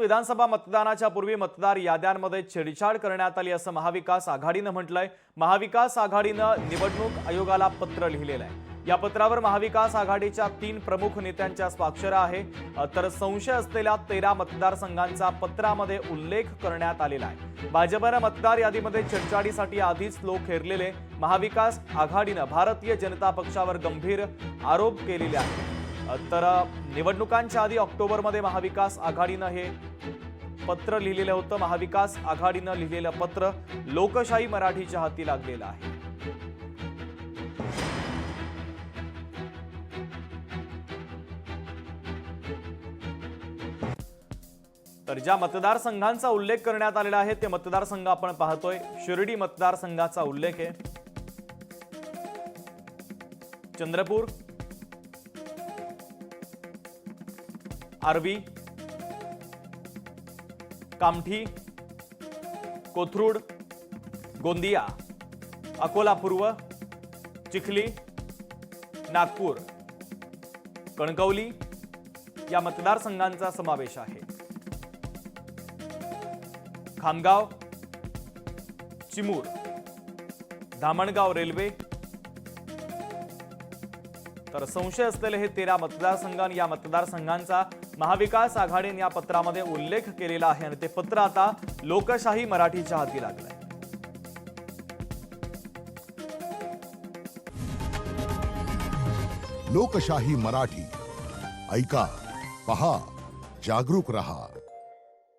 विधानसभा मतदानाच्या पूर्वी मतदार याद्यांमध्ये छेडछाड करण्यात आली असं महाविकास आघाडीनं म्हटलंय। महाविकास आघाडीनं निवडणूक आयोगाला पत्र लिहिलेलं आहे। या पत्रावर महाविकास आघाडीच्या 3 प्रमुख नेत्यांच्या स्वाक्षऱ्या आहे। तर संशय असलेल्या 13 मतदारसंघांचा पत्रामध्ये उल्लेख करण्यात आलेला आहे। भाजपनं मतदार यादीमध्ये छेडछाडीसाठी आधीच लोक हेरलेले महाविकास आघाडीनं भारतीय जनता पक्षावर गंभीर आरोप केलेले आहेत। तर निवडणुकांच्या आधी ऑक्टोबरमध्ये महाविकास आघाडीनं हे पत्र लिहिलेलं होतं। महाविकास आघाडीनं लिहिलेलं पत्र लोकशाही मराठीच्या हाती लागलेलं आहे। तर ज्या मतदारसंघांचा उल्लेख करण्यात आलेला आहे ते मतदारसंघ आपण पाहतोय। शिर्डी मतदारसंघाचा उल्लेख आहे, चंद्रपूर, आर्वी, कामठी, कोथरूड, गोंदिया, अकोला पूर्व, चिखली, नागपूर, कणकवली या मतदारसंघांचा समावेश आहे। खामगाव, चिमूर, धामणगाव रेल्वे, तर संशय असलेले हे 13 मतदारसंघ आणि या मतदारसंघांचा महाविकास आघाडीने या पत्रामध्ये उल्लेख केलेला आहे आणि ते पत्र आता लोकशाही मराठीच्या हाती लागलंय। लोकशाही मराठी ऐका, पहा, जागरूक रहा।